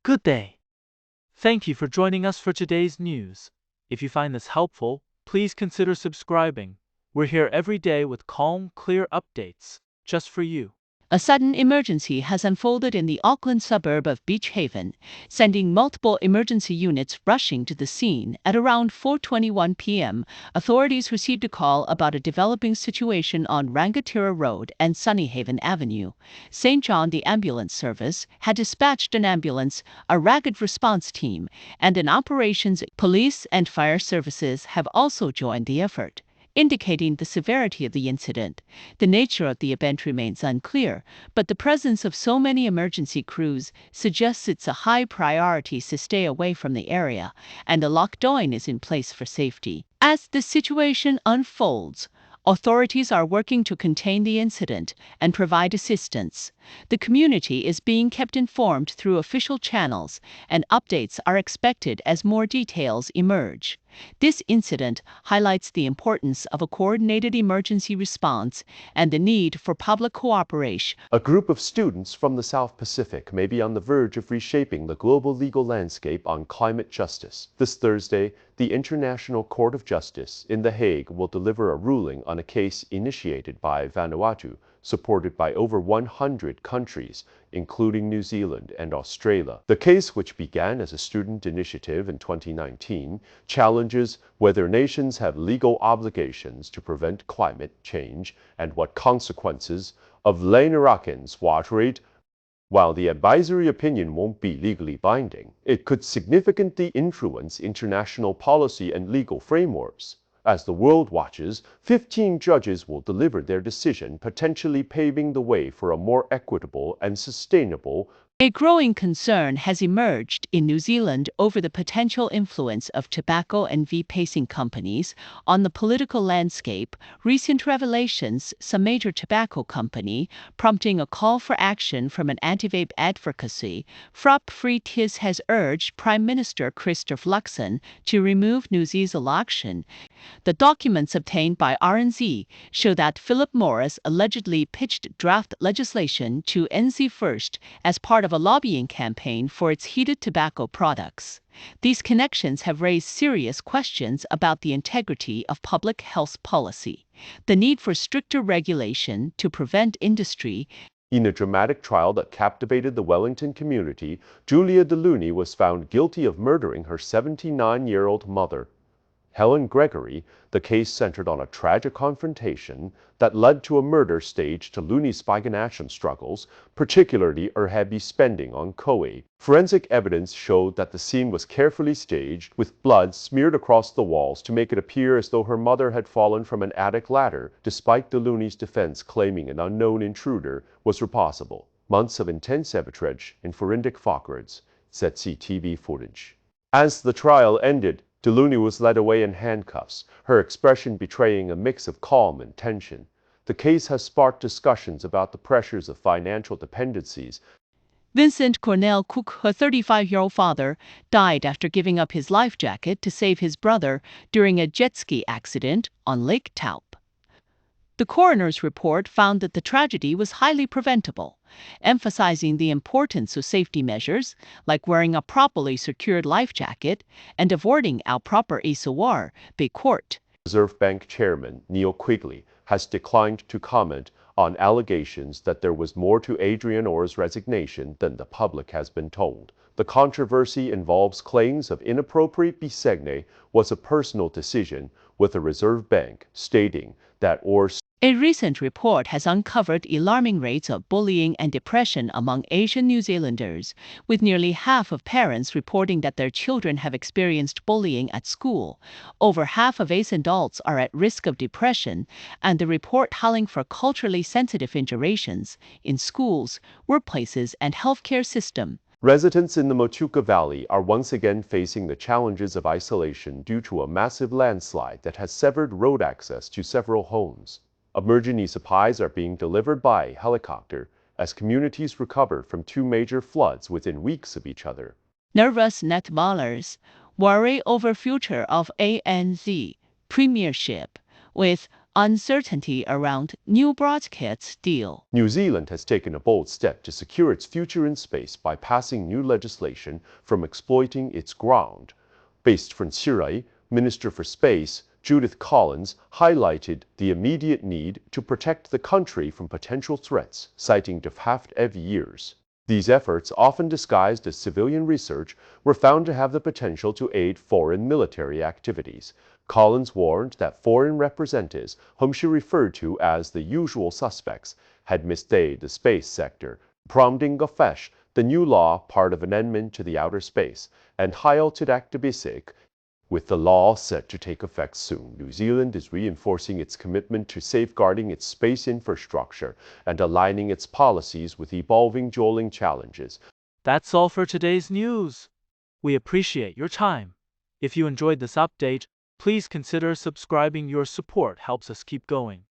Good day. Thank you for joining us for today's news. If you find this helpful, please consider subscribing. We're here every day with calm, clear updates, just for you. A sudden emergency has unfolded in the Auckland suburb of Beach Haven, sending multiple emergency units rushing to the scene. At around 4:21 p.m., authorities received a call about a developing situation on Rangatira Road and Sunnyhaven Avenue. St. John, the ambulance service, had dispatched an ambulance, a rapid response team, and an operations police and fire services have also joined the effort, indicating the severity of the incident. The nature of the event remains unclear, but the presence of so many emergency crews suggests it's a high priority to stay away from the area, and a lockdown is in place for safety. As the situation unfolds, authorities are working to contain the incident and provide assistance. The community is being kept informed through official channels, and updates are expected as more details emerge. This incident highlights the importance of a coordinated emergency response and the need for public cooperation. A group of students from the South Pacific may be on the verge of reshaping the global legal landscape on climate justice. This Thursday, the International Court of Justice in The Hague will deliver a ruling on a case initiated by Vanuatu, supported by over 100 countries, including New Zealand and Australia. The case, which began as a student initiative in 2019, challenges whether nations have legal obligations to prevent climate change and what consequences of Lainaraken's water rate. While the advisory opinion won't be legally binding, it could significantly influence international policy and legal frameworks. As the world watches, 15 judges will deliver their decision, potentially paving the way for a more equitable and sustainable. A growing concern has emerged in New Zealand over the potential influence of tobacco and vaping companies on the political landscape. Recent revelations, some major tobacco company, prompting a call for action from an anti-vape advocacy. Frap Fritis has urged Prime Minister Christopher Luxon to remove New Zealand's election. The documents obtained by RNZ show that Philip Morris allegedly pitched draft legislation to NZ First as part of a lobbying campaign for its heated tobacco products. These connections have raised serious questions about the integrity of public health policy, the need for stricter regulation to prevent industry. In a dramatic trial that captivated the Wellington community, Julia Deluni was found guilty of murdering her 79-year-old mother, Helen Gregory. The case centered on a tragic confrontation that led to a murder staged to Looney's Spiganasham struggles, particularly her heavy spending on Koei. Forensic evidence showed that the scene was carefully staged, with blood smeared across the walls to make it appear as though her mother had fallen from an attic ladder, despite Deluni's defense claiming an unknown intruder was possible. Months of intense arbitrage and forensic records, said CTV footage. As the trial ended, Deluni was led away in handcuffs, her expression betraying a mix of calm and tension. The case has sparked discussions about the pressures of financial dependencies. Vincent Cornell Cook, her 35-year-old father, died after giving up his life jacket to save his brother during a jet ski accident on Lake Taupo. The coroner's report found that the tragedy was highly preventable, emphasizing the importance of safety measures like wearing a properly secured life jacket and avoiding improper esauer by court. Reserve Bank Chairman Neil Quigley has declined to comment on allegations that there was more to Adrian Orr's resignation than the public has been told. The controversy involves claims of inappropriate behavior was a personal decision, with the Reserve Bank stating that Orr's. A recent report has uncovered alarming rates of bullying and depression among Asian New Zealanders, with nearly half of parents reporting that their children have experienced bullying at school. Over half of Asian adults are at risk of depression, and the report calling for culturally sensitive interventions in schools, workplaces, and healthcare system. Residents in the Motueka Valley are once again facing the challenges of isolation due to a massive landslide that has severed road access to several homes. Emergency supplies are being delivered by helicopter as communities recover from two major floods within weeks of each other. Nervous netballers worry over future of ANZ Premiership, with uncertainty around new broadcast deal. New Zealand has taken a bold step to secure its future in space by passing new legislation from exploiting its ground. Based from Sirai, Minister for Space, Judith Collins, highlighted the immediate need to protect the country from potential threats, citing the have years. These efforts, often disguised as civilian research, were found to have the potential to aid foreign military activities. Collins warned that foreign representatives, whom she referred to as the usual suspects, had misstayed the space sector, prompting Gofesh, the new law part of an amendment to the outer space, and Hailted Advocacy. With the law set to take effect soon, New Zealand is reinforcing its commitment to safeguarding its space infrastructure and aligning its policies with evolving geoling challenges. That's all for today's news. We appreciate your time. If you enjoyed this update, please consider subscribing. Your support helps us keep going.